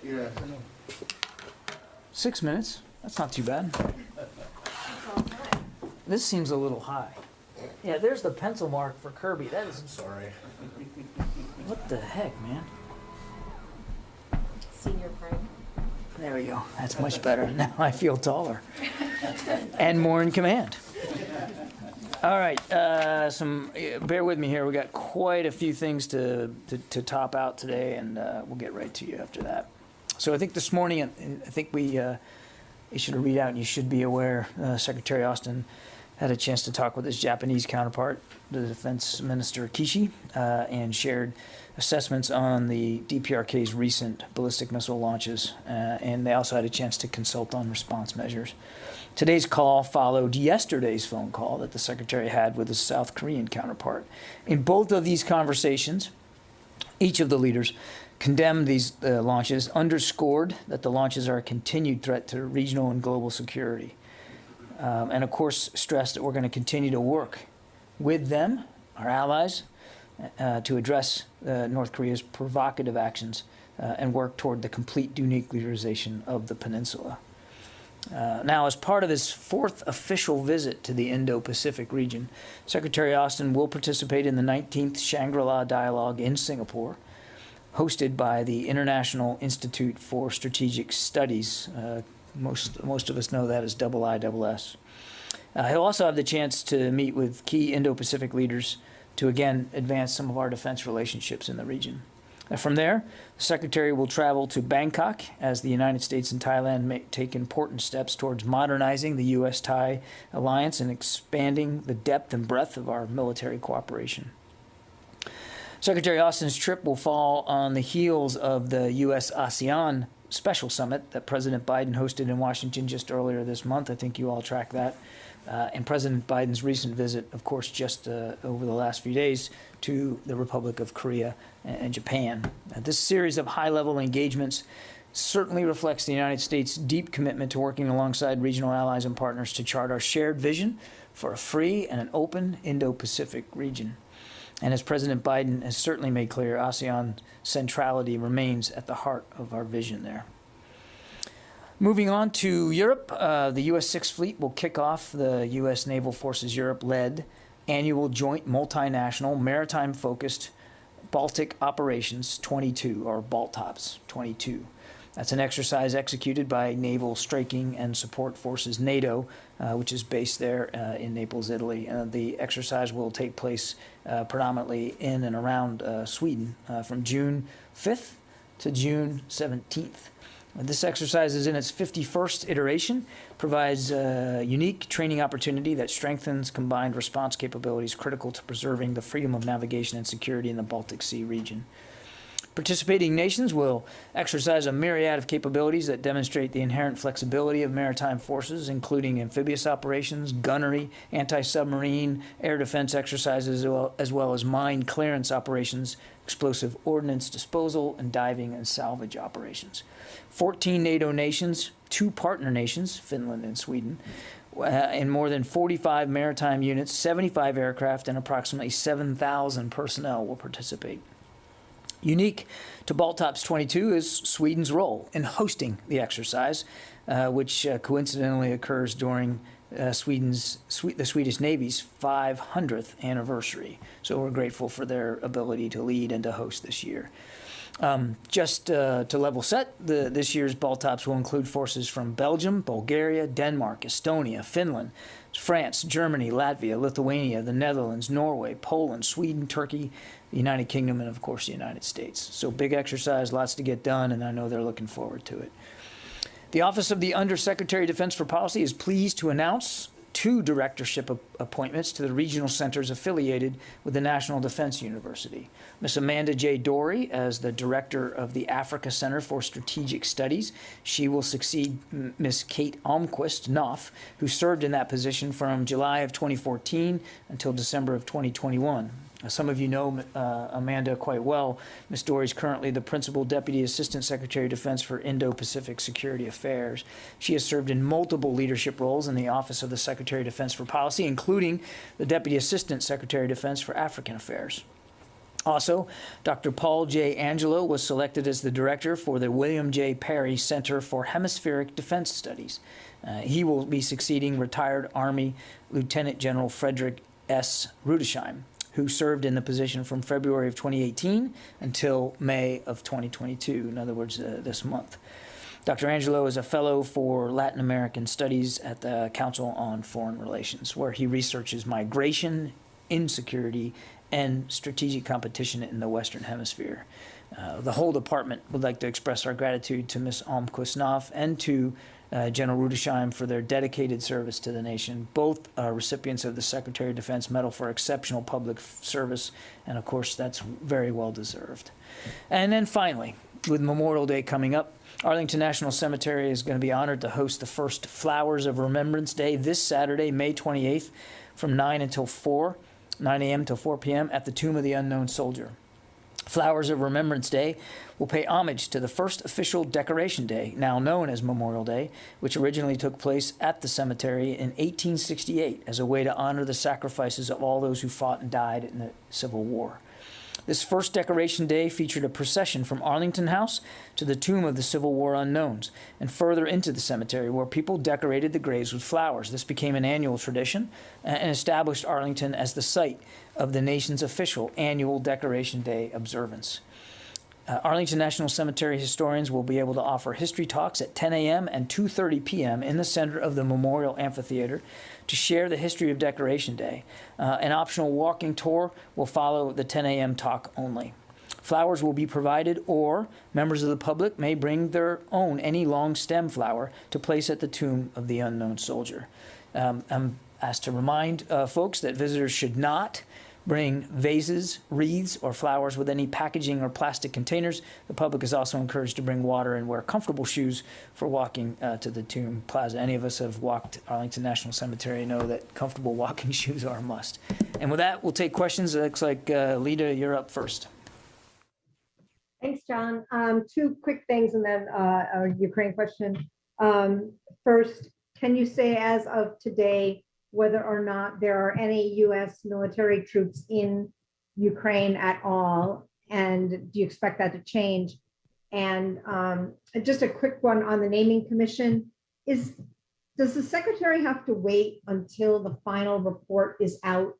Yeah. 6 minutes. That's not too bad. This seems a little high. Yeah, there's the pencil mark for Kirby. That is. Sorry. What the heck, man? Senior prime. There we go. That's much better. Now I feel taller and more in command. All right, bear with me here. We got quite a few things to top out today, and we'll get right to you after that. So I think this morning, I think we issued a readout, and you should be aware, Secretary Austin had a chance to talk with his Japanese counterpart, the Defense Minister Kishi, and shared assessments on the DPRK's recent ballistic missile launches, and they also had a chance to consult on response measures. Today's call followed yesterday's phone call that the Secretary had with his South Korean counterpart. In both of these conversations, each of the leaders condemned these launches, underscored that the launches are a continued threat to regional and global security, and of course stressed that we're going to continue to work with them, our allies, to address North Korea's provocative actions and work toward the complete denuclearization of the peninsula. Now, as part of his fourth official visit to the Indo-Pacific region, Secretary Austin will participate in the 19th Shangri-La Dialogue in Singapore, hosted by the International Institute for Strategic Studies. Most of us know that as IISS. He'll also have the chance to meet with key Indo-Pacific leaders to again advance some of our defense relationships in the region. From there, the Secretary will travel to Bangkok as the United States and Thailand take important steps towards modernizing the U.S.-Thai alliance and expanding the depth and breadth of our military cooperation. Secretary Austin's trip will fall on the heels of the U.S.-ASEAN Special Summit that President Biden hosted in Washington just earlier this month. I think you all tracked that. And President Biden's recent visit, of course, just over the last few days to the Republic of Korea and Japan. This series of high-level engagements certainly reflects the United States' deep commitment to working alongside regional allies and partners to chart our shared vision for a free and an open Indo-Pacific region. And as President Biden has certainly made clear, ASEAN centrality remains at the heart of our vision there. Moving on to Europe, the U.S. Sixth Fleet will kick off the U.S. Naval Forces Europe-led annual joint multinational maritime-focused Baltic Operations 22, or BALTOPS 22. That's an exercise executed by Naval Striking and Support Forces NATO, which is based there in Naples, Italy. The exercise will take place predominantly in and around Sweden from June 5th to June 17th. This exercise is in its 51st iteration, provides a unique training opportunity that strengthens combined response capabilities critical to preserving the freedom of navigation and security in the Baltic Sea region. Participating nations will exercise a myriad of capabilities that demonstrate the inherent flexibility of maritime forces, including amphibious operations, gunnery, anti-submarine, air defense exercises, as well as mine clearance operations, explosive ordnance disposal, and diving and salvage operations. 14 NATO nations, 2 partner nations, Finland and Sweden, and more than 45 maritime units, 75 aircraft, and approximately 7,000 personnel will participate. Unique to BALTOPS 22 is Sweden's role in hosting the exercise, which coincidentally occurs during the Swedish Navy's 500th anniversary. So we're grateful for their ability to lead and to host this year. Just to level set, this year's BALTOPS will include forces from Belgium, Bulgaria, Denmark, Estonia, Finland, France, Germany, Latvia, Lithuania, the Netherlands, Norway, Poland, Sweden, Turkey, the United Kingdom, and of course the United States. So big exercise, lots to get done, and I know they're looking forward to it. The Office of the Undersecretary of Defense for Policy is pleased to announce 2 directorship appointments to the regional centers affiliated with the National Defense University. Ms. Amanda J. Dorey as the director of the Africa Center for Strategic Studies. She will succeed Ms. Kate Almquist Knopf, who served in that position from July of 2014 until December of 2021. Some of you know Amanda quite well. Ms. Dorey is currently the Principal Deputy Assistant Secretary of Defense for Indo-Pacific Security Affairs. She has served in multiple leadership roles in the Office of the Secretary of Defense for Policy, including the Deputy Assistant Secretary of Defense for African Affairs. Also, Dr. Paul J. Angelo was selected as the director for the William J. Perry Center for Hemispheric Defense Studies. He will be succeeding retired Army Lieutenant General Frederick S. Rudesheim, who served in the position from February of 2018 until May of 2022, in other words, this month. Dr. Angelo is a fellow for Latin American Studies at the Council on Foreign Relations, where he researches migration, insecurity, and strategic competition in the Western Hemisphere. The whole department would like to express our gratitude to Ms. Almquist-Knopf and to General Rudesheim for their dedicated service to the nation. Both are recipients of the Secretary of Defense Medal for Exceptional Public Service, and of course that's very well deserved. And then finally, with Memorial Day coming up, Arlington National Cemetery is going to be honored to host the first Flowers of Remembrance Day this Saturday, May 28th, from 9 a.m. till 4 p.m. at the Tomb of the Unknown Soldier. Flowers of Remembrance Day will pay homage to the first official Decoration Day, now known as Memorial Day, which originally took place at the cemetery in 1868 as a way to honor the sacrifices of all those who fought and died in the Civil War. This first Decoration Day featured a procession from Arlington House to the Tomb of the Civil War Unknowns and further into the cemetery, where people decorated the graves with flowers. This became an annual tradition and established Arlington as the site of the nation's official annual Decoration Day observance. Arlington National Cemetery historians will be able to offer history talks at 10 a.m. and 2:30 p.m. in the center of the Memorial Amphitheater to share the history of Decoration Day. An optional walking tour will follow the 10 a.m. talk only. Flowers will be provided, or members of the public may bring their own any long stem flower to place at the Tomb of the Unknown Soldier. I'm asked to remind folks that visitors should not bring vases, wreaths, or flowers with any packaging or plastic containers. The public is also encouraged to bring water and wear comfortable shoes for walking to the Tomb Plaza. Any of us have walked Arlington National Cemetery know that comfortable walking shoes are a must. And with that, we'll take questions. It looks like Lita, you're up first. Thanks, John. Two quick things and then a Ukraine question. First, can you say as of today whether or not there are any U.S. military troops in Ukraine at all? And do you expect that to change? And just a quick one on the naming commission. Does the secretary have to wait until the final report is out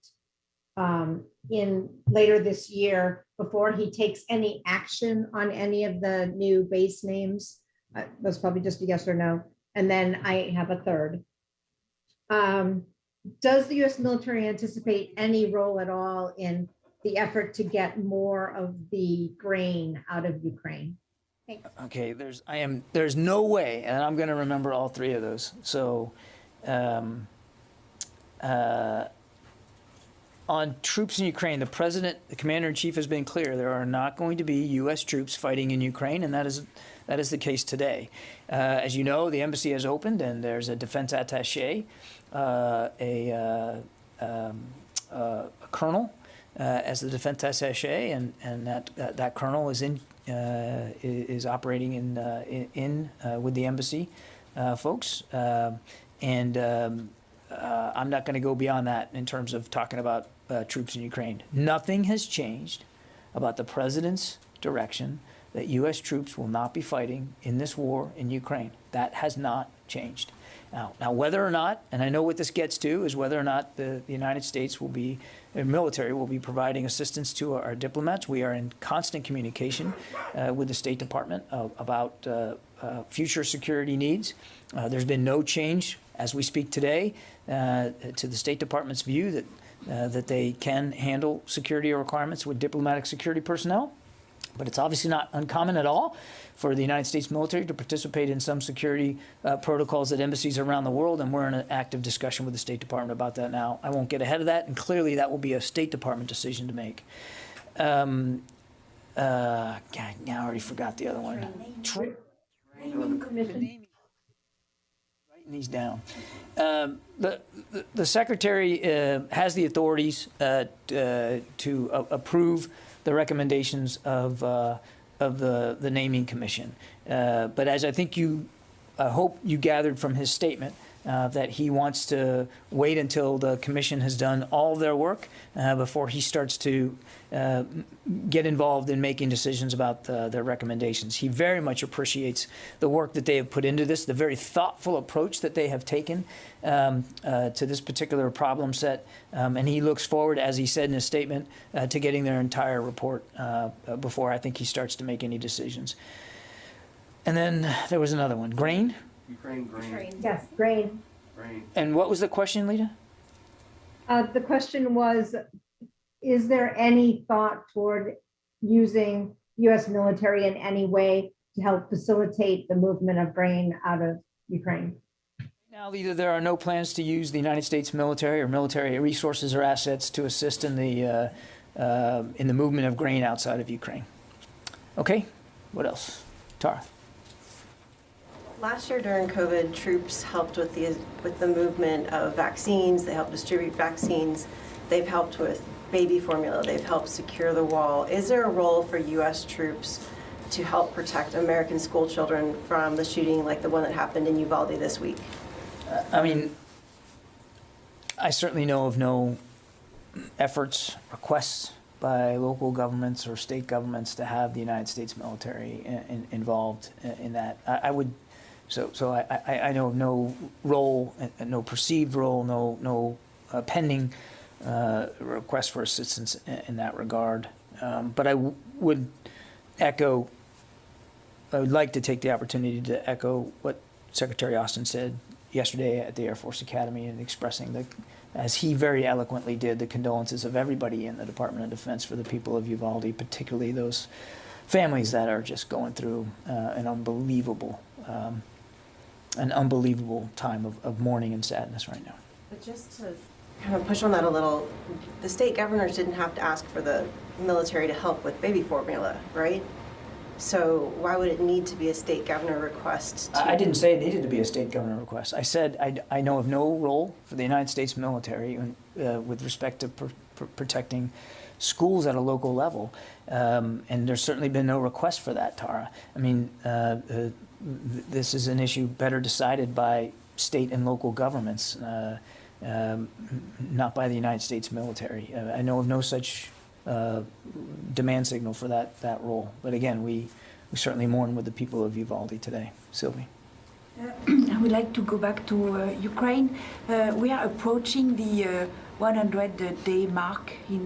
in later this year before he takes any action on any of the new base names? That's probably just a yes or no. And then I have a third. Does the U.S. military anticipate any role at all in the effort to get more of the grain out of Ukraine? Thanks. Okay, there's no way, and I'm going to remember all three of those. So, on troops in Ukraine, the president, the commander-in-chief, has been clear there are not going to be U.S. troops fighting in Ukraine, and that is the case today. As you know, the embassy has opened, and there's a defense attaché, a colonel as the defense attaché, and that colonel is operating in with the embassy folks, and I'm not going to go beyond that in terms of talking about troops in Ukraine. Nothing has changed about the president's direction that U.S. troops will not be fighting in this war in Ukraine. That has not changed. Now, whether or not, and I know what this gets to, is whether or not the United States will be, the military will be providing assistance to our diplomats. We are in constant communication with the State Department about future security needs. There's been no change as we speak today to the State Department's view that they can handle security requirements with diplomatic security personnel. But it's obviously not uncommon at all for the United States military to participate in some security protocols at embassies around the world, and we're in an active discussion with the State Department about that now. I won't get ahead of that, and clearly that will be a State Department decision to make. God, now I already forgot the other one. Writing these down. The Secretary has the authorities to approve the recommendations of the naming commission. But as I think I hope you gathered from his statement, that he wants to wait until the commission has done all of their work before he starts to get involved in making decisions about their recommendations. He very much appreciates the work that they have put into this, the very thoughtful approach that they have taken to this particular problem set, and he looks forward, as he said in his statement, to getting their entire report before I think he starts to make any decisions. And then there was another one, grain? Ukraine grain. Yes, grain. Grain. And what was the question, Lita? The question was, is there any thought toward using U.S. military in any way to help facilitate the movement of grain out of Ukraine? Now, Lita, there are no plans to use the United States military or military resources or assets to assist in the movement of grain outside of Ukraine. Okay, what else? Tara. Last year during COVID, troops helped with the movement of vaccines. They helped distribute vaccines. They've helped with baby formula. They've helped secure the wall. Is there a role for U.S. troops to help protect American school children from the shooting like the one that happened in Uvalde this week? I mean, I certainly know of no efforts, requests by local governments or state governments to have the United States military involved in that. I would. So I know of no role, no perceived role, no pending request for assistance in that regard. But I would like to take the opportunity to echo what Secretary Austin said yesterday at the Air Force Academy and expressing, as he very eloquently did, the condolences of everybody in the Department of Defense for the people of Uvalde, particularly those families that are just going through an unbelievable time of mourning and sadness right now. But just to kind of push on that a little, the state governors didn't have to ask for the military to help with baby formula, right? So why would it need to be a state governor request? I didn't say it needed to be a state governor request. I said I know of no role for the United States military with respect to protecting schools at a local level, and there's certainly been no request for that, Tara. I mean, this is an issue better decided by state and local governments, not by the United States military. I know of no such demand signal for that role. But again, we certainly mourn with the people of Uvalde today. Sylvie. I would like to go back to Ukraine. We are approaching the 100-day mark in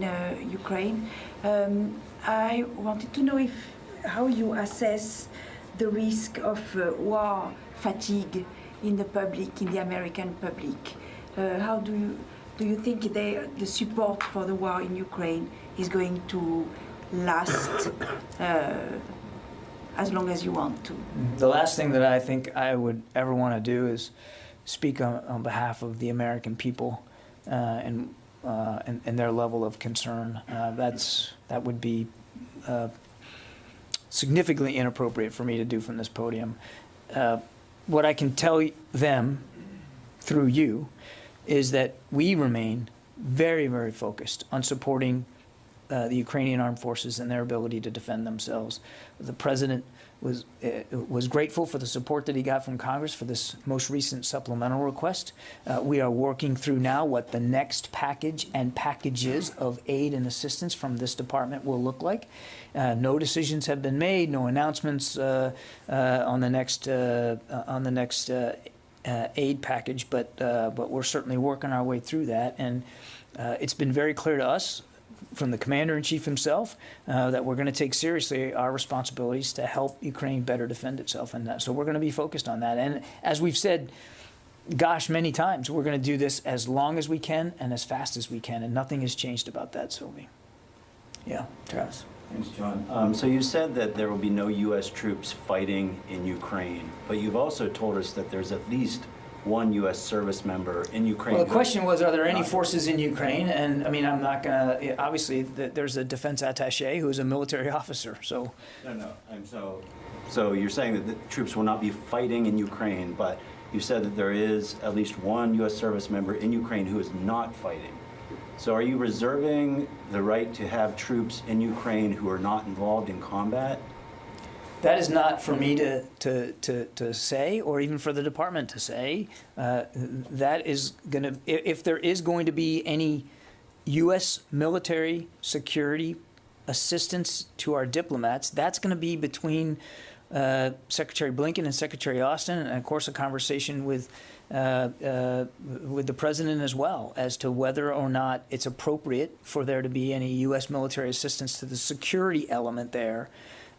Ukraine. I wanted to know how you assess the risk of war fatigue in the public, in the American public. How do you think the support for the war in Ukraine is going to last as long as you want to? The last thing that I think I would ever want to do is speak on behalf of the American people and their level of concern. That would be significantly inappropriate for me to do from this podium. What I can tell them through you is that we remain very, very focused on supporting the Ukrainian armed forces and their ability to defend themselves. The president was grateful for the support that he got from Congress for this most recent supplemental request. We are working through now what the next package and packages of aid and assistance from this department will look like. No decisions have been made, no announcements on the next aid package, but we're certainly working our way through that. And it's been very clear to us from the commander-in-chief himself that we're going to take seriously our responsibilities to help Ukraine better defend itself. And so we're going to be focused on that. And as we've said, gosh, many times, we're going to do this as long as we can and as fast as we can. And nothing has changed about that, Sylvie. Yeah, Travis. Thanks, John. So you said that there will be no U.S. troops fighting in Ukraine, but you've also told us that there's at least one U.S. service member in Ukraine. Well, the question was, are there any forces in Ukraine? And I mean, I'm not going to, obviously, there's a defense attaché who is a military officer, so. No. So you're saying that the troops will not be fighting in Ukraine, but you said that there is at least one U.S. service member in Ukraine who is not fighting. So are you reserving the right to have troops in Ukraine who are not involved in combat? That is not for me to say, or even for the department to say. That is going to, if there is going to be any U.S. military security assistance to our diplomats, that's going to be between Secretary Blinken and Secretary Austin, and of course a conversation with the president as well, as to whether or not it's appropriate for there to be any U.S. military assistance to the security element there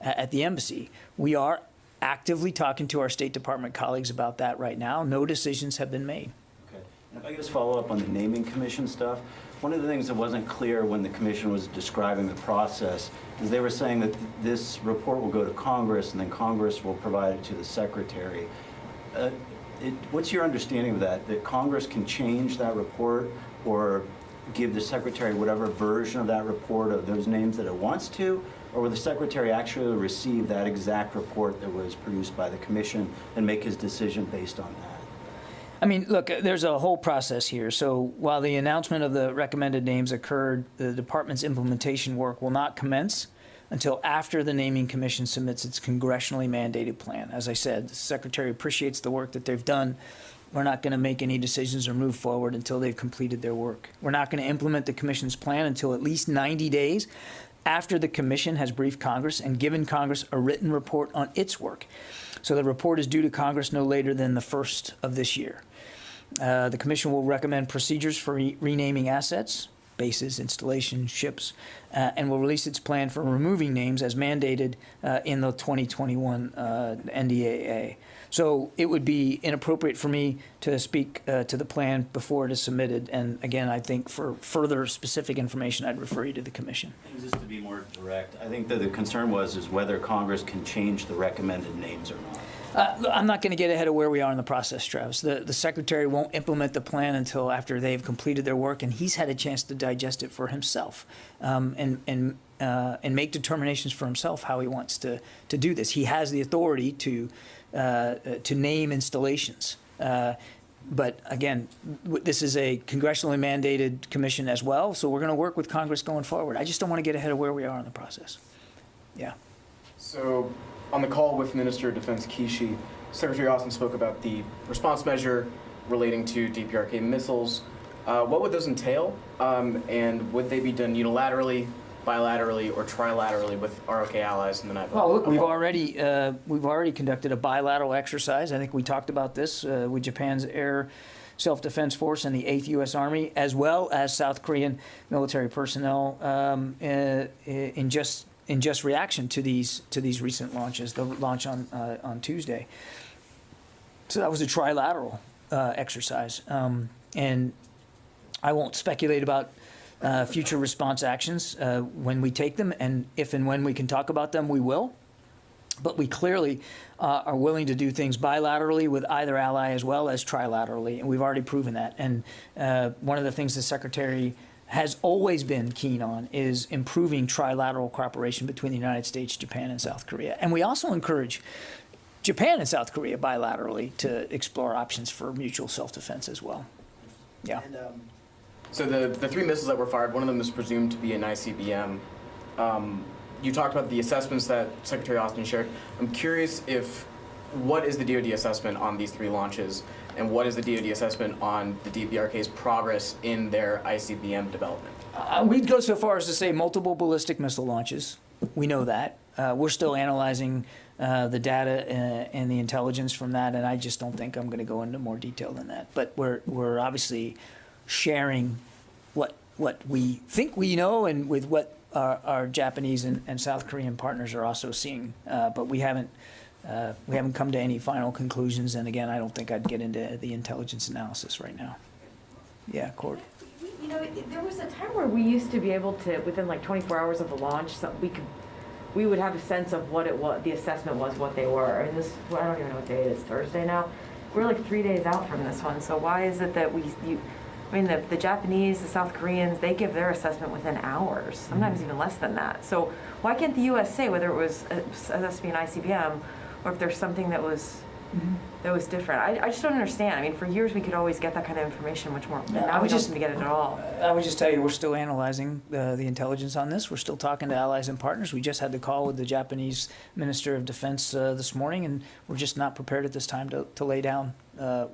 at the embassy. We are actively talking to our State Department colleagues about that right now. No decisions have been made. Okay. And if I could just follow up on the naming commission stuff, one of the things that wasn't clear when the commission was describing the process is they were saying that this report will go to Congress and then Congress will provide it to the secretary. What's your understanding of that? That Congress can change that report or give the secretary whatever version of that report of those names that it wants to? Or will the secretary actually receive that exact report that was produced by the commission and make his decision based on that? I mean, look, there's a whole process here. So while the announcement of the recommended names occurred, the department's implementation work will not commence until after the Naming Commission submits its congressionally mandated plan. As I said, the secretary appreciates the work that they've done. We're not going to make any decisions or move forward until they've completed their work. We're not going to implement the commission's plan until at least 90 days after the commission has briefed Congress and given Congress a written report on its work. So the report is due to Congress no later than the 1st of this year. The commission will recommend procedures for renaming assets, bases, installations, ships, and will release its plan for removing names as mandated in the 2021 NDAA. So it would be inappropriate for me to speak to the plan before it is submitted. And again, I think for further specific information, I'd refer you to the commission. And just to be more direct, I think that the concern is whether Congress can change the recommended names or not. I'm not going to get ahead of where we are in the process, Travis. The secretary won't implement the plan until after they've completed their work, and he's had a chance to digest it for himself and make determinations for himself how he wants to do this. He has the authority to name installations. But again, this is a congressionally mandated commission as well, so we're going to work with Congress going forward. I just don't want to get ahead of where we are in the process. Yeah. So on the call with Minister of Defense Kishi, Secretary Austin spoke about the response measure relating to DPRK missiles. What would those entail? And would they be done unilaterally, bilaterally, or trilaterally with ROK allies? And then well, look, we've already conducted a bilateral exercise. I think we talked about this with Japan's Air Self-Defense Force and the 8th U.S. Army, as well as South Korean military personnel in just reaction to these recent launches, the launch on Tuesday. So that was a trilateral exercise, and I won't speculate about future response actions when we take them, and if and when we can talk about them, we will. But we clearly are willing to do things bilaterally with either ally as well as trilaterally, and we've already proven that. And one of the things the Secretary has always been keen on is improving trilateral cooperation between the United States, Japan, and South Korea. And we also encourage Japan and South Korea bilaterally to explore options for mutual self-defense as well. Yeah. And, so the 3 missiles that were fired, one of them is presumed to be an ICBM. You talked about the assessments that Secretary Austin shared. I'm curious what is the DoD assessment on these 3 launches, and what is the DoD assessment on the DPRK's progress in their ICBM development? We'd go so far as to say multiple ballistic missile launches. We know that. We're still analyzing the data and the intelligence from that, and I just don't think I'm going to go into more detail than that. But we're obviously sharing what we think we know and with what our Japanese and South Korean partners are also seeing. But we haven't come to any final conclusions. And again, I don't think I'd get into the intelligence analysis right now. Yeah, Court. You know, there was a time where we used to be able to, within like 24 hours of the launch, we would have a sense of what it was, the assessment was, what they were. And this, I don't even know what day it is, Thursday now. We're like 3 days out from this one. So why is it that the Japanese, the South Koreans, they give their assessment within hours, sometimes even less than that. So why can't the U.S. say whether it was supposed to be an ICBM or if there's something that was that was different. I just don't understand. I mean, for years, we could always get that kind of information much more. No, I Now we would don't just- seem to get it at all. I would just tell you, we're still analyzing the intelligence on this. We're still talking to allies and partners. We just had the call with the Japanese Minister of Defense this morning, and we're just not prepared at this time to lay down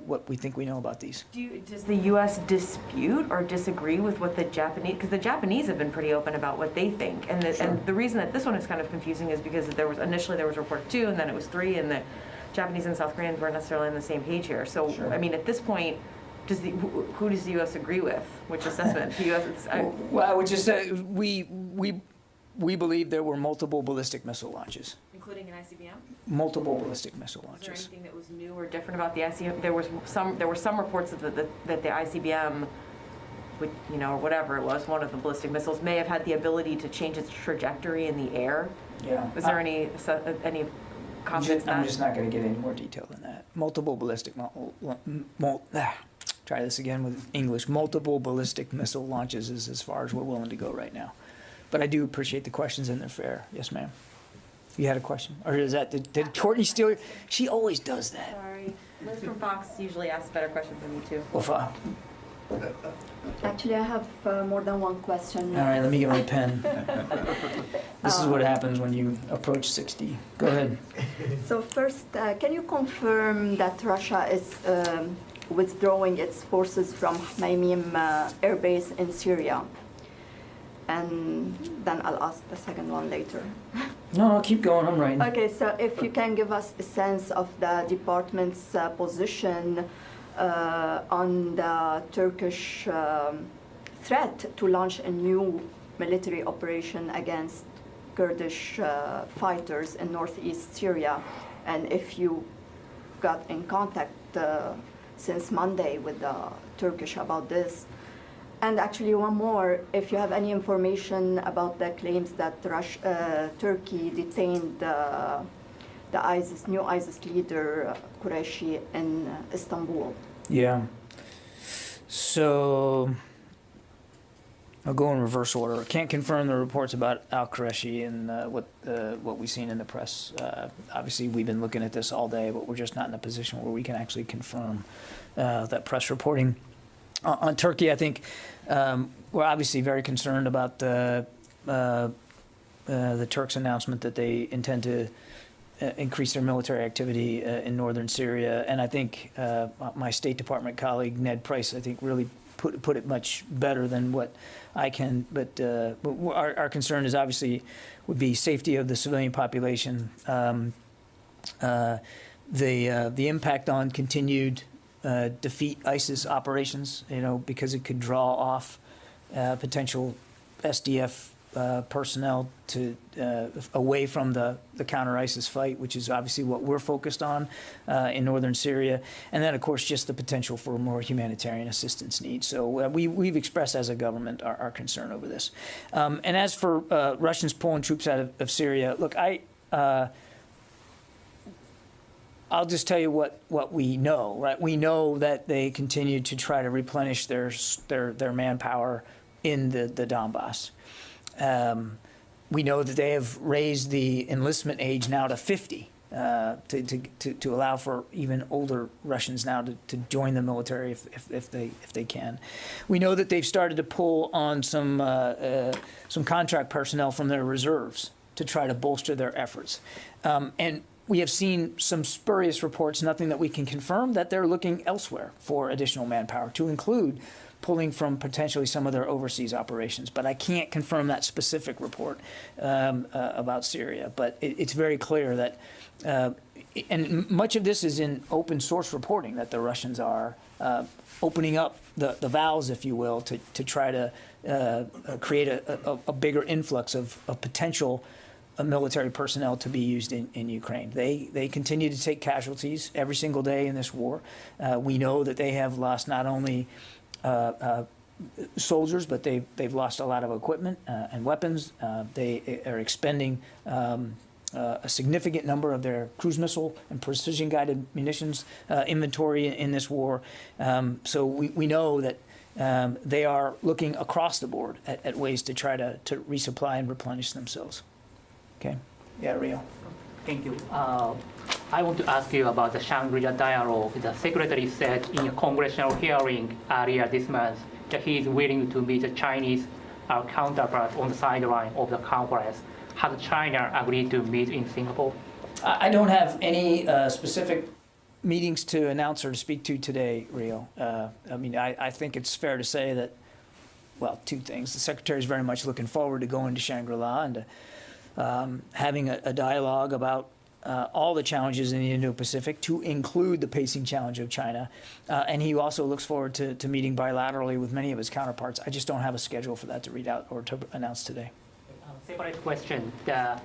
what we think we know about these. Does the U.S. dispute or disagree with what the Japanese, because the Japanese have been pretty open about what they think. And the reason that this one is kind of confusing is because initially there was report 2, and then it was 3, and the Japanese and South Koreans weren't necessarily on the same page here. So, I mean, at this point, who does the U.S. agree with? Which assessment? The U.S. Well, I would just say, we believe there were multiple ballistic missile launches. Including an ICBM? Multiple ballistic missile Is there launches. anything that was new or different about the ICBM? There were some reports that the ICBM, or whatever it was, one of the ballistic missiles, may have had the ability to change its trajectory in the air. Yeah. Was there any confidence in I'm that? just not going to get any more detail than that. Multiple ballistic, try this again with English. Multiple ballistic missile launches is as far as we're willing to go right now. But I do appreciate the questions and they're fair. Yes, ma'am. You had a question? Or is that, did Courtney steal it? She always does that. Sorry. Liz from Fox usually asks better questions than me, too. Well, Actually, I have more than one question. all right, let me get my pen. This is what happens when you approach 60. Go ahead. So first, can you confirm that Russia is withdrawing its forces from Hmeimim Air Base in Syria? And then I'll ask the second one later. No, keep going. I'm writing. Okay, so if you can give us a sense of the department's position on the Turkish threat to launch a new military operation against Kurdish fighters in northeast Syria, and if you got in contact since Monday with the Turkish about this. And actually one more, if you have any information about the claims that Turkey detained the new ISIS leader, Qureshi, in Istanbul. Yeah. So I'll go in reverse order. Can't confirm the reports about al-Qureshi and what we've seen in the press. Obviously, we've been looking at this all day, but we're just not in a position where we can actually confirm that press reporting. On Turkey, I think we're obviously very concerned about the Turks' announcement that they intend to increase their military activity in northern Syria. And I think my State Department colleague, Ned Price, I think really put it much better than what I can. But our concern is obviously would be safety of the civilian population, the impact on continued defeat ISIS operations, because it could draw off potential SDF personnel to away from the counter-ISIS fight, which is obviously what we're focused on in northern Syria, and then of course just the potential for more humanitarian assistance needs. So we've expressed as a government our concern over this. And as for Russians pulling troops out of Syria, look, I'll just tell you what we know, right? We know that they continue to try to replenish their manpower in the Donbass. We know that they have raised the enlistment age now to 50 to allow for even older Russians now to join the military if they can. We know that they've started to pull on some contract personnel from their reserves to try to bolster their efforts. And we have seen some spurious reports, nothing that we can confirm, that they're looking elsewhere for additional manpower, to include pulling from potentially some of their overseas operations. But I can't confirm that specific report about Syria. But it's very clear that, and much of this is in open source reporting, that the Russians are opening up the valves, if you will, to try to create a bigger influx of potential military personnel to be used in Ukraine. They continue to take casualties every single day in this war. We know that they have lost not only soldiers, but they've lost a lot of equipment and weapons. They are expending a significant number of their cruise missile and precision-guided munitions inventory in this war. So we know that they are looking across the board at ways to try to resupply and replenish themselves. Okay. Yeah, Rio. Thank you. I want to ask you about the Shangri-La dialogue. The secretary said in a congressional hearing earlier this month that he is willing to meet the Chinese counterparts on the sideline of the conference. Has China agreed to meet in Singapore? I don't have any specific meetings to announce or to speak to today, Rio. I mean, I think it's fair to say that, well, two things. The secretary is very much looking forward to going to Shangri-La and to having a dialogue about all the challenges in the Indo-Pacific, to include the pacing challenge of China. And he also looks forward to meeting bilaterally with many of his counterparts. I just don't have a schedule for that to read out or to announce today. Separate question.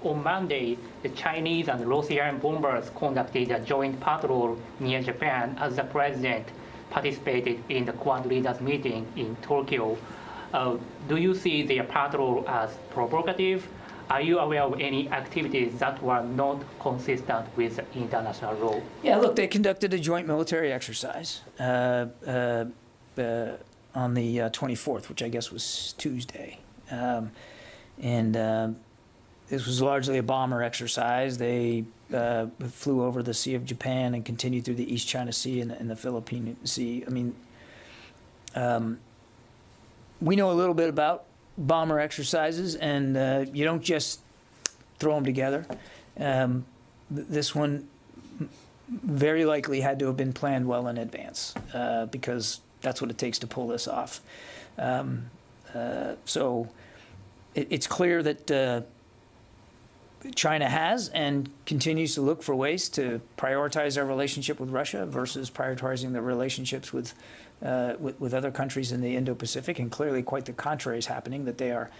On Monday, the Chinese and Russian bombers conducted a joint patrol near Japan as the president participated in the Quad leaders meeting in Tokyo. Do you see their patrol as provocative? Are you aware of any activities that were not consistent with international law? Yeah, look, they conducted a joint military exercise on the 24th, which I guess was Tuesday. This was largely a bomber exercise. They flew over the Sea of Japan and continued through the East China Sea and the Philippine Sea. I mean, we know a little bit about bomber exercises, and you don't just throw them together. This one very likely had to have been planned well in advance, because that's what it takes to pull this off. So it's clear that China has and continues to look for ways to prioritize our relationship with Russia versus prioritizing the relationships with other countries in the Indo-Pacific, and clearly quite the contrary is happening, that they are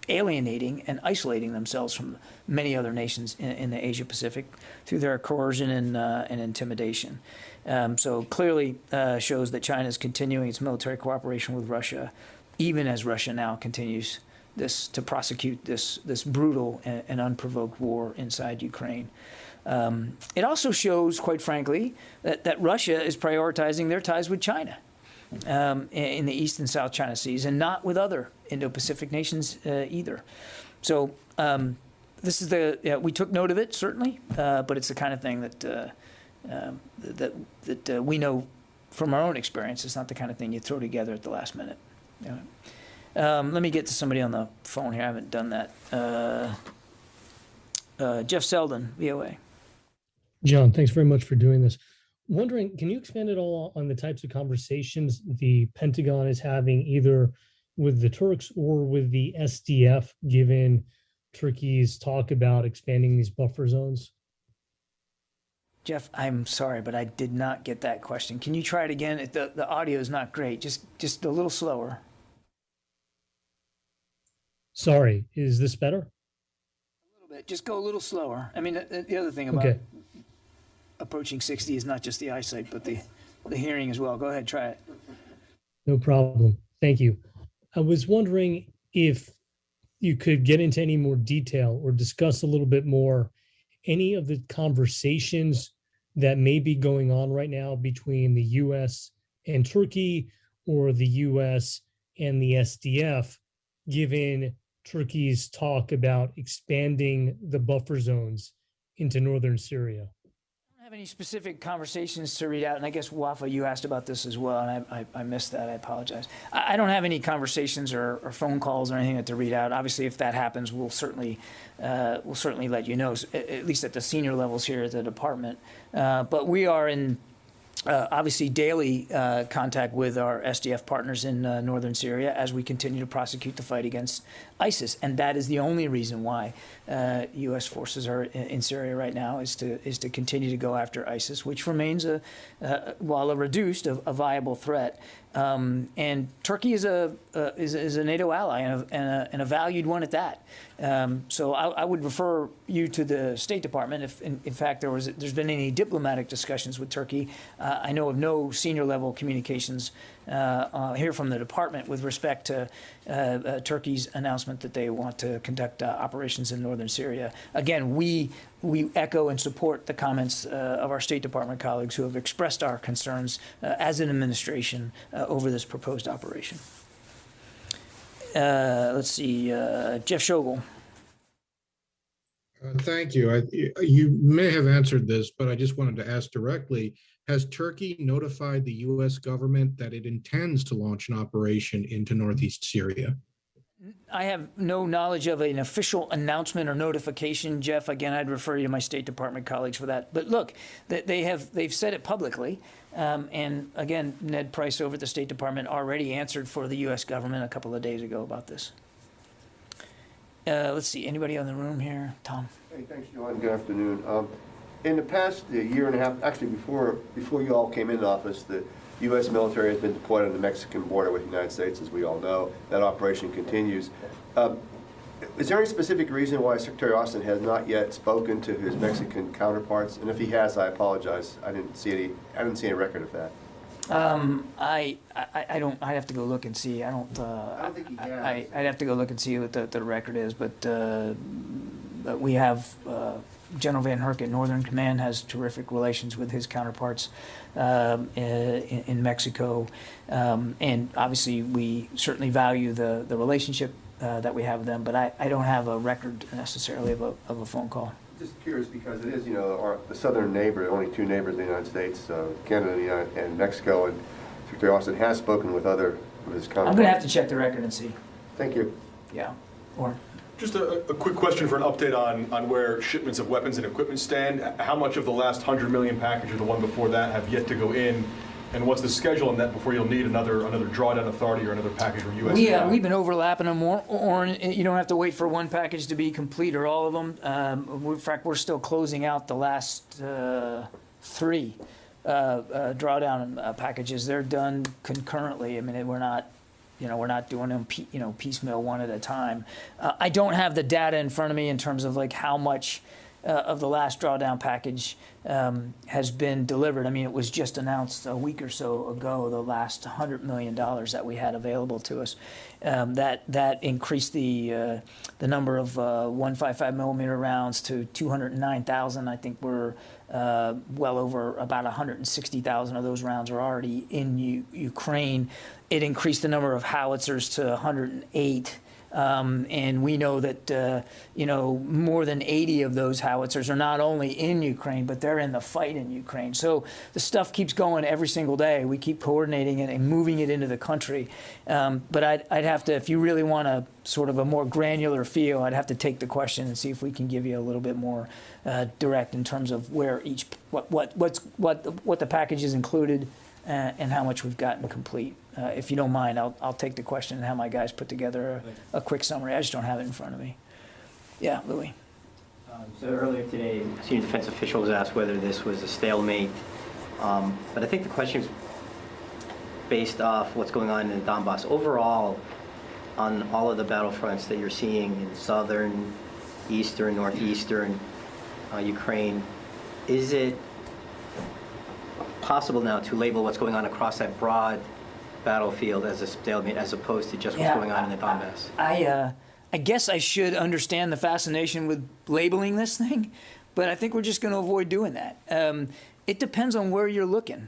alienating and isolating themselves from many other nations in the Asia-Pacific through their coercion and intimidation. So clearly shows that China is continuing its military cooperation with Russia, even as Russia now continues to prosecute this brutal and unprovoked war inside Ukraine. It also shows, quite frankly, that Russia is prioritizing their ties with China in the East and South China Seas, and not with other Indo-Pacific nations either. So this is we took note of it, certainly, but it's the kind of thing that we know from our own experience. It's not the kind of thing you throw together at the last minute. Let me get to somebody on the phone here. I haven't done that. Jeff Selden, VOA. John, thanks very much for doing this. Wondering, can you expand at all on the types of conversations the Pentagon is having either with the Turks or with the SDF, given Turkey's talk about expanding these buffer zones? Jeff, I'm sorry, but I did not get that question. Can you try it again? The audio is not great. Just a little slower. Sorry, is this better? A little bit. Just go a little slower. I mean, the other thing about approaching 60 is not just the eyesight, but the hearing as well. Go ahead, try it. No problem. Thank you. I was wondering if you could get into any more detail or discuss a little bit more any of the conversations that may be going on right now between the U.S. and Turkey, or the U.S. and the SDF, given Turkey's talk about expanding the buffer zones into northern Syria. I don't have any specific conversations to read out, and I guess, Wafa, you asked about this as well, and I missed that. I apologize. I don't have any conversations or phone calls or anything to read out. Obviously, if that happens, we'll certainly let you know, at least at the senior levels here at the department. But we are in obviously daily contact with our SDF partners in northern Syria as we continue to prosecute the fight against ISIS, and that is the only reason why U.S. forces are in Syria right now, is to continue to go after ISIS, which remains while a reduced, a viable threat. And Turkey is a NATO ally and a valued one at that. So I would refer you to the State Department if, in fact, there's been any diplomatic discussions with Turkey. I know of no senior level communications here from the department with respect to Turkey's announcement that they want to conduct operations in northern Syria. Again, we echo and support the comments of our State Department colleagues who have expressed our concerns as an administration over this proposed operation. Let's see, Jeff Schogel. Thank you. You may have answered this, but I just wanted to ask directly. Has Turkey notified the U.S. government that it intends to launch an operation into northeast Syria? I have no knowledge of an official announcement or notification, Jeff. Again, I'd refer you to my State Department colleagues for that. But look, they've said it publicly. And again, Ned Price over at the State Department already answered for the U.S. government a couple of days ago about this. Let's see, anybody in the room here? Tom? Hey, thanks, John. Good afternoon. In the past year and a half, actually before you all came into office, the U.S. military has been deployed on the Mexican border with the United States, as we all know. That operation continues. Is there any specific reason why Secretary Austin has not yet spoken to his Mexican counterparts? And if he has, I apologize. I didn't see any record of that. I don't. I have to go look and see. I don't think he has. I'd have to go look and see what the record is. But we have General Van Herk at Northern Command has terrific relations with his counterparts in Mexico, and obviously we certainly value the relationship that we have with them. But I don't have a record necessarily of a phone call. Just curious because it is, the southern neighbor, only two neighbors of the United States, Canada and Mexico, and Secretary Austin has spoken with other of his counterparts. I'm going to have to check the record and see. Thank you. Yeah. Or just a quick question for an update on where shipments of weapons and equipment stand. How much of the last 100 million package or the one before that have yet to go in? And what's the schedule on that before you'll need another drawdown authority or another package from U.S.? We've been overlapping them more, or you don't have to wait for one package to be complete or all of them. In fact, we're still closing out the last three drawdown packages. They're done concurrently. I mean, we're not doing them piecemeal one at a time. I don't have the data in front of me in terms of like how much of the last drawdown package has been delivered. I mean, it was just announced a week or so ago, the last $100 million that we had available to us. That increased the number of 155 millimeter rounds to 209,000. I think we're well over about 160,000 of those rounds are already in Ukraine. It increased the number of howitzers to 108. And we know that, more than 80 of those howitzers are not only in Ukraine, but they're in the fight in Ukraine. So the stuff keeps going every single day. We keep coordinating it and moving it into the country. But I'd have to, if you really want a sort of a more granular feel, I'd have to take the question and see if we can give you a little bit more direct in terms of where what the package is included and how much we've gotten complete. If you don't mind, I'll take the question and have my guys put together a quick summary. I just don't have it in front of me. Yeah, Louis. So earlier today, a senior defense official was asked whether this was a stalemate. But I think the question is based off what's going on in the Donbass. Overall, on all of the battlefronts that you're seeing in southern, eastern, northeastern Ukraine, is it possible now to label what's going on across that broad battlefield as a stalemate as opposed to just what's going on in the Donbass? I guess I should understand the fascination with labeling this thing, but I think we're just going to avoid doing that. It depends on where you're looking.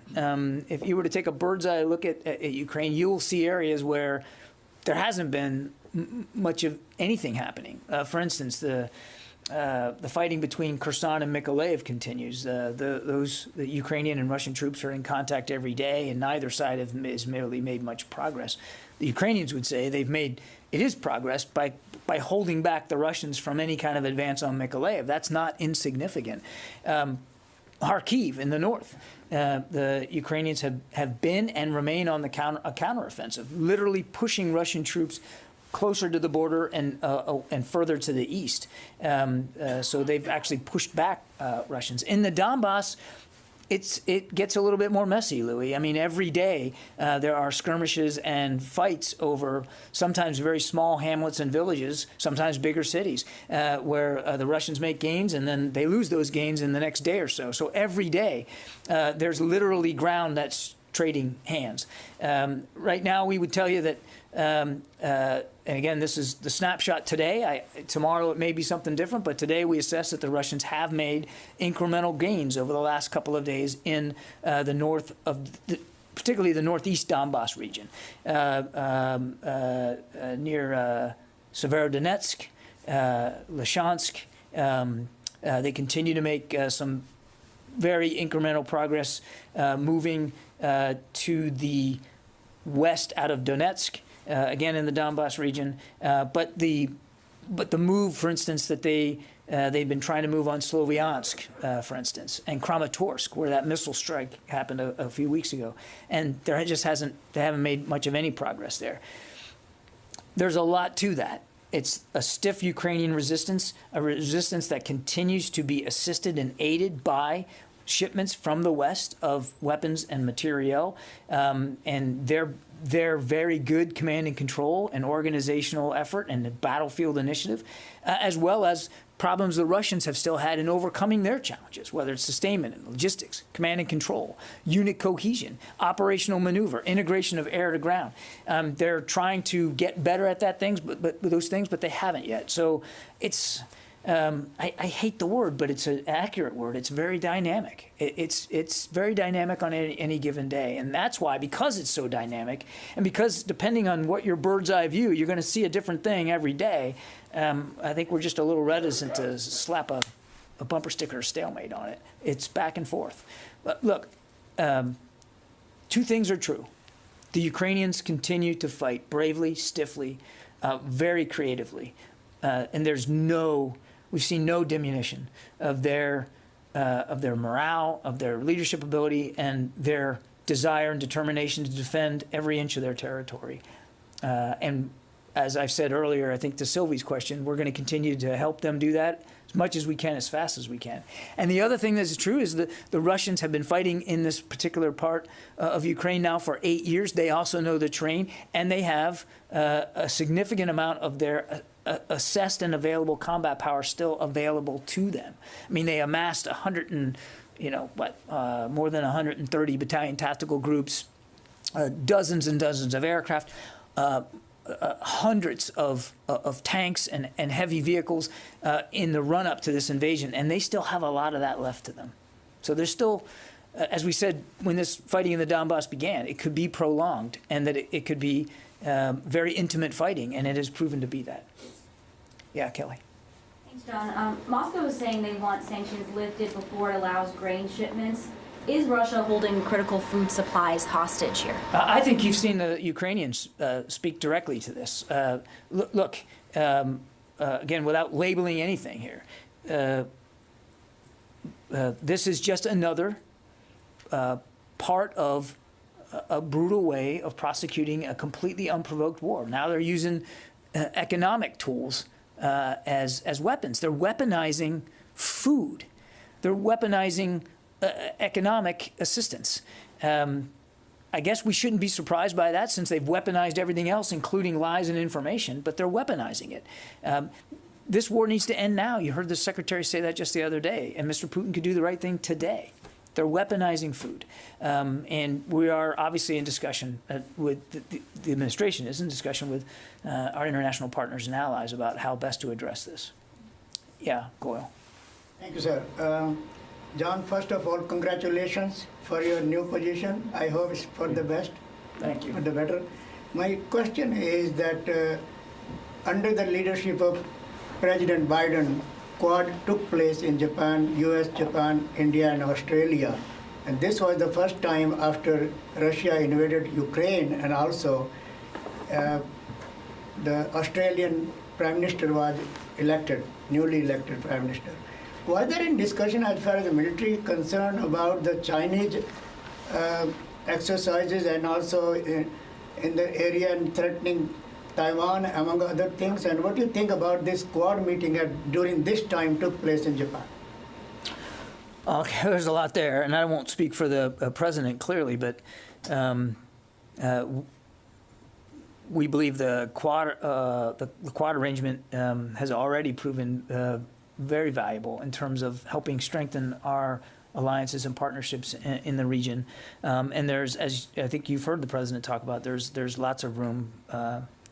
If you were to take a bird's eye look at Ukraine, you will see areas where there hasn't been much of anything happening. For instance, the fighting between Kherson and Mykolaiv continues. The Ukrainian and Russian troops are in contact every day, and neither side has merely made much progress. The Ukrainians would say it is progress by holding back the Russians from any kind of advance on Mykolaiv. That's not insignificant. Kharkiv in the north, the Ukrainians have been and remain on a counteroffensive, literally pushing Russian troops closer to the border and further to the east. So they've actually pushed back Russians. In the Donbass, it gets a little bit more messy, Louis. I mean, every day there are skirmishes and fights over sometimes very small hamlets and villages, sometimes bigger cities, where the Russians make gains and then they lose those gains in the next day or so. So every day there's literally ground that's trading hands. Right now, we would tell you that, and again, this is the snapshot today. Tomorrow it may be something different, but today we assess that the Russians have made incremental gains over the last couple of days in the north of, particularly the northeast Donbass region, near Severodonetsk, Lyshansk, They continue to make some very incremental progress moving to the west out of Donetsk, again in the Donbass region. But the move, for instance, that they've been trying to move on Sloviansk, for instance, and Kramatorsk, where that missile strike happened a few weeks ago, and they haven't made much of any progress there. There's a lot to that. It's a stiff Ukrainian resistance, a resistance that continues to be assisted and aided by shipments from the West of weapons and materiel, and their very good command and control and organizational effort and the battlefield initiative, as well as problems the Russians have still had in overcoming their challenges, whether it's sustainment and logistics, command and control, unit cohesion, operational maneuver, integration of air to ground. They're trying to get better at those things, but they haven't yet. So it's, I hate the word, but it's an accurate word. It's very dynamic. It's very dynamic on any given day. And that's why, because it's so dynamic, and because depending on what your bird's eye view, you're going to see a different thing every day, I think we're just a little reticent to slap a bumper sticker stalemate on it. It's back and forth. But look, two things are true. The Ukrainians continue to fight bravely, stiffly, very creatively. And we've seen no diminution of their morale, of their leadership ability, and their desire and determination to defend every inch of their territory. And as I've said earlier, I think to Sylvie's question, we're going to continue to help them do that as much as we can, as fast as we can. And the other thing that is true is that the Russians have been fighting in this particular part of Ukraine now for 8 years. They also know the terrain, and they have a significant amount of their assessed and available combat power still available to them. I mean, they amassed more than 130 battalion tactical groups, dozens and dozens of aircraft, hundreds of tanks and heavy vehicles in the run-up to this invasion, and they still have a lot of that left to them. So there's still, as we said when this fighting in the Donbass began, it could be prolonged, and that it could be very intimate fighting, and it has proven to be that. Yeah, Kelly. Thanks, John. Moscow is saying they want sanctions lifted before it allows grain shipments. Is Russia holding critical food supplies hostage here? I think you've seen the Ukrainians speak directly to this. Look, again, without labeling anything here, this is just another part of a brutal way of prosecuting a completely unprovoked war. Now they're using economic tools as weapons. They're weaponizing food. They're weaponizing economic assistance. I guess we shouldn't be surprised by that, since they've weaponized everything else, including lies and information, but they're weaponizing it. This war needs to end now. You heard the secretary say that just the other day, and Mr. Putin could do the right thing today. They're weaponizing food. And we are obviously in discussion with, the administration is in discussion with our international partners and allies about how best to address this. Yeah, Goyle. Thank you, sir. John, first of all, congratulations for your new position. I hope it's for the best. Thank you. For the better. My question is that under the leadership of President Biden, Quad took place in Japan, US, Japan, India, and Australia. And this was the first time after Russia invaded Ukraine, and also the Australian Prime Minister was elected, newly elected Prime Minister. Was there any discussion as far as the military concerned about the Chinese exercises, and also in the area and threatening Taiwan, among other things? And what do you think about this Quad meeting during this time took place in Japan? Okay, there's a lot there, and I won't speak for the president clearly, but we believe the Quad arrangement has already proven very valuable in terms of helping strengthen our alliances and partnerships in the region. And there's, as I think you've heard the president talk about, there's lots of room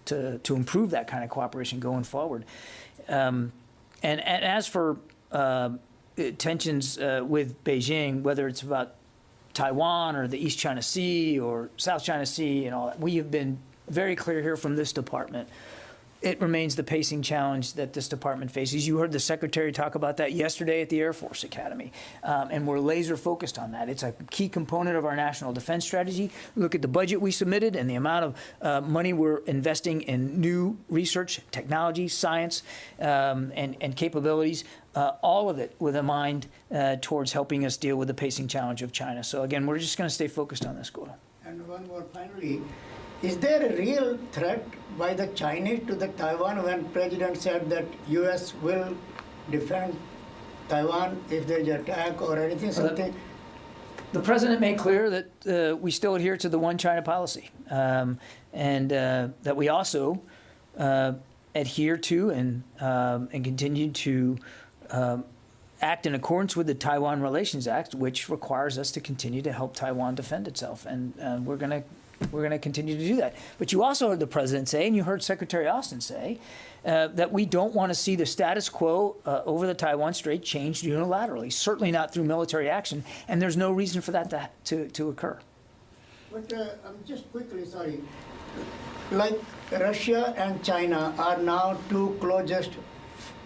to improve that kind of cooperation going forward. And as for tensions with Beijing, whether it's about Taiwan or the East China Sea or South China Sea and all that, we have been very clear here from this department it remains the pacing challenge that this department faces. You heard the Secretary talk about that yesterday at the Air Force Academy, and we're laser focused on that. It's a key component of our national defense strategy. Look at the budget we submitted and the amount of money we're investing in new research, technology, science, and capabilities, all of it with a mind towards helping us deal with the pacing challenge of China. So again, we're just going to stay focused on this, Goro. And one more finally, is there a real threat by the Chinese to the Taiwan when President said that U.S. will defend Taiwan if there's an attack or anything, something? The President made clear that we still adhere to the one China policy, and that we also adhere to and continue to act in accordance with the Taiwan Relations Act, which requires us to continue to help Taiwan defend itself, and we're going to continue to do that. But you also heard the President say, and you heard Secretary Austin say, that we don't want to see the status quo over the Taiwan Strait changed unilaterally, certainly not through military action, and there's no reason for that to occur. But I'm just quickly, sorry, like Russia and China are now two closest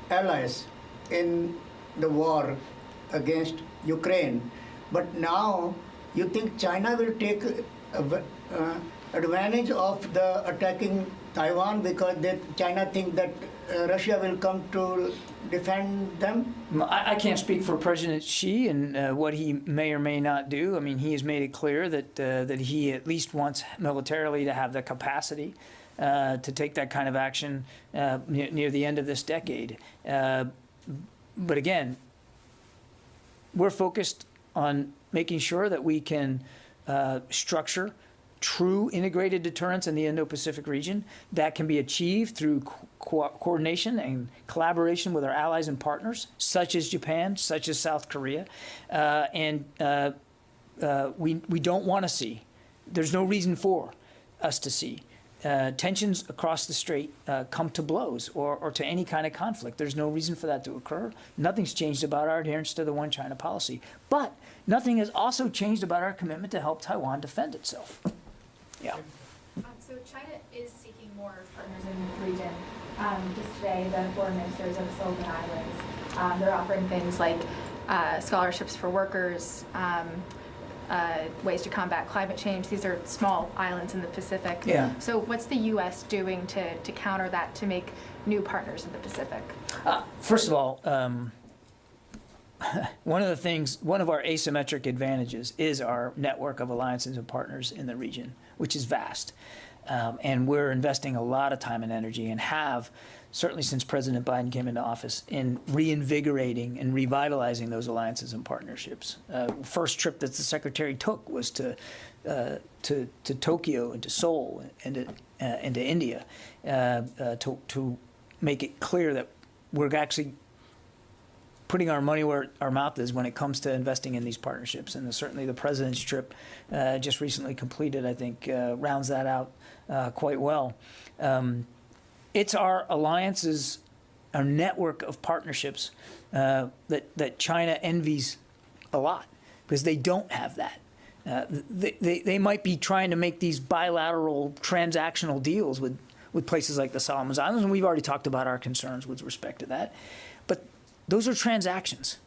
allies in the war against Ukraine. But now you think China will take advantage of the attacking Taiwan because China think that Russia will come to defend them? I can't speak for President Xi and what he may or may not do. I mean, he has made it clear that he at least wants militarily to have the capacity to take that kind of action near the end of this decade. But again, we're focused on making sure that we can structure true integrated deterrence in the Indo-Pacific region. That can be achieved through coordination and collaboration with our allies and partners, such as Japan, such as South Korea. We don't want to see, there's no reason for us to see tensions across the strait come to blows or to any kind of conflict. There's no reason for that to occur. Nothing's changed about our adherence to the one China policy. But nothing has also changed about our commitment to help Taiwan defend itself. Yeah. So China is seeking more partners in the region. Just today, the foreign ministers of the Solomon Islands, they're offering things like scholarships for workers, ways to combat climate change. These are small islands in the Pacific. Yeah. So what's the U.S. doing to counter that, to make new partners in the Pacific? First of all, one of our asymmetric advantages is our network of alliances and partners in the region, which is vast. And we're investing a lot of time and energy, and have, certainly since President Biden came into office, in reinvigorating and revitalizing those alliances and partnerships. First trip that the Secretary took was to Tokyo and to Seoul and to India to make it clear that we're actually putting our money where our mouth is when it comes to investing in these partnerships. And certainly the President's trip just recently completed, I think, rounds that out quite well. It's our alliances, our network of partnerships that China envies a lot, because they don't have that. They might be trying to make these bilateral transactional deals with places like the Solomon Islands, and we've already talked about our concerns with respect to that. But those are transactions,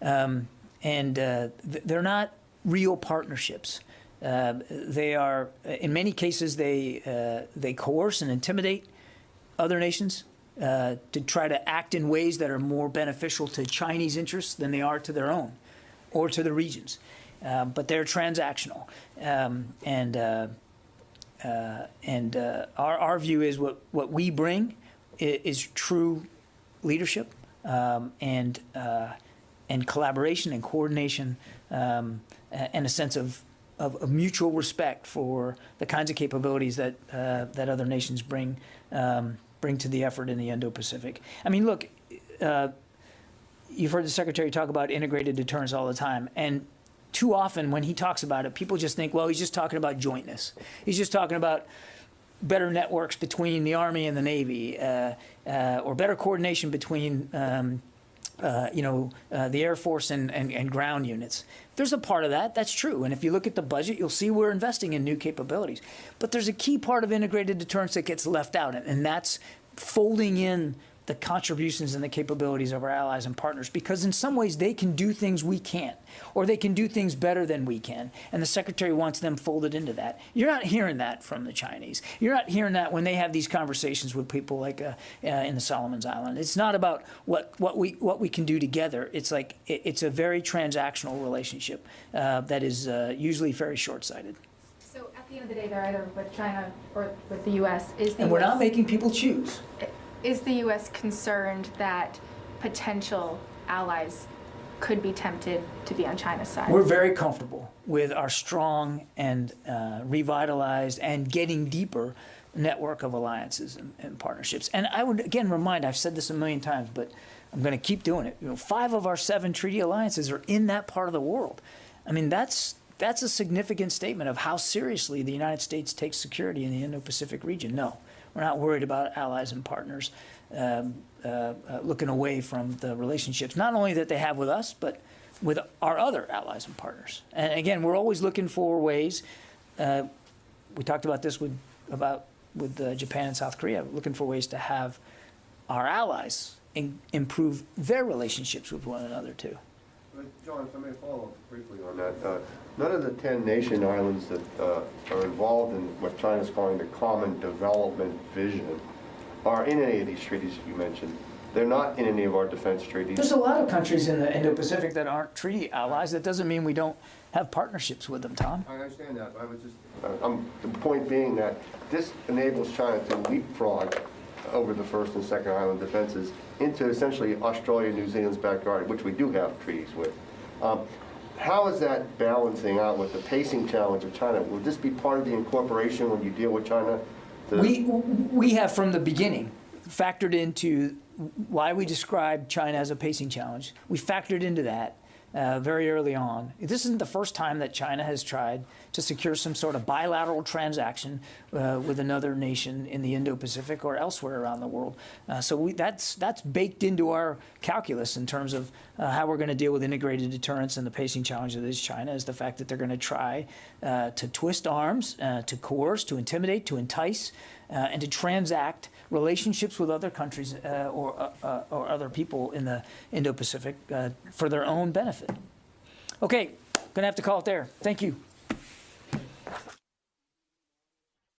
and they're not real partnerships. They are, in many cases, they coerce and intimidate other nations to try to act in ways that are more beneficial to Chinese interests than they are to their own or to the regions. But they're transactional, and our view is what we bring is true leadership. And collaboration and coordination, and a sense of mutual respect for the kinds of capabilities that other nations bring to the effort in the Indo-Pacific. I mean, look, you've heard the Secretary talk about integrated deterrence all the time, and too often when he talks about it, people just think, well, he's just talking about jointness. He's just talking about better networks between the Army and the Navy, or better coordination between, the Air Force and ground units. There's a part of that, that's true. And if you look at the budget, you'll see we're investing in new capabilities. But there's a key part of integrated deterrence that gets left out, and that's folding in the contributions and the capabilities of our allies and partners, because in some ways they can do things we can't, or they can do things better than we can, and the Secretary wants them folded into that. You're not hearing that from the Chinese. You're not hearing that when they have these conversations with people like in the Solomons Islands. It's not about what we can do together. It's like it's a very transactional relationship that is usually very short-sighted. So at the end of the day, they're either with China or with the U.S. And we're not making people choose. Is the U.S. concerned that potential allies could be tempted to be on China's side? We're very comfortable with our strong and revitalized and getting deeper network of alliances and partnerships. And I would, again, remind, I've said this a million times, but I'm going to keep doing it. 5 of our 7 treaty alliances are in that part of the world. I mean, that's a significant statement of how seriously the United States takes security in the Indo-Pacific region. No. We're not worried about allies and partners looking away from the relationships, not only that they have with us, but with our other allies and partners. And again, we're always looking for ways. We talked about this with Japan and South Korea, looking for ways to have our allies improve their relationships with one another too. John, if I may follow up briefly on that. None of the 10 nation islands that are involved in what China's calling the Common Development Vision are in any of these treaties that you mentioned. They're not in any of our defense treaties. There's a lot of countries in the Indo-Pacific that aren't treaty allies. That doesn't mean we don't have partnerships with them, Tom. I understand that. I was just, the point being that this enables China to leapfrog over the first and second island defenses into essentially Australia and New Zealand's backyard, which we do have treaties with. How is that balancing out with the pacing challenge of China? Will this be part of the incorporation when you deal with China? We have from the beginning factored into why we described China as a pacing challenge. We factored into that very early on. This isn't the first time that China has tried to secure some sort of bilateral transaction with another nation in the Indo-Pacific or elsewhere around the world. So that's baked into our calculus in terms of how we're going to deal with integrated deterrence and the pacing challenge that is China, is the fact that they're going to try to twist arms, to coerce, to intimidate, to entice, and to transact relationships with other countries or other people in the Indo-Pacific for their own benefit. Okay, going to have to call it there. Thank you.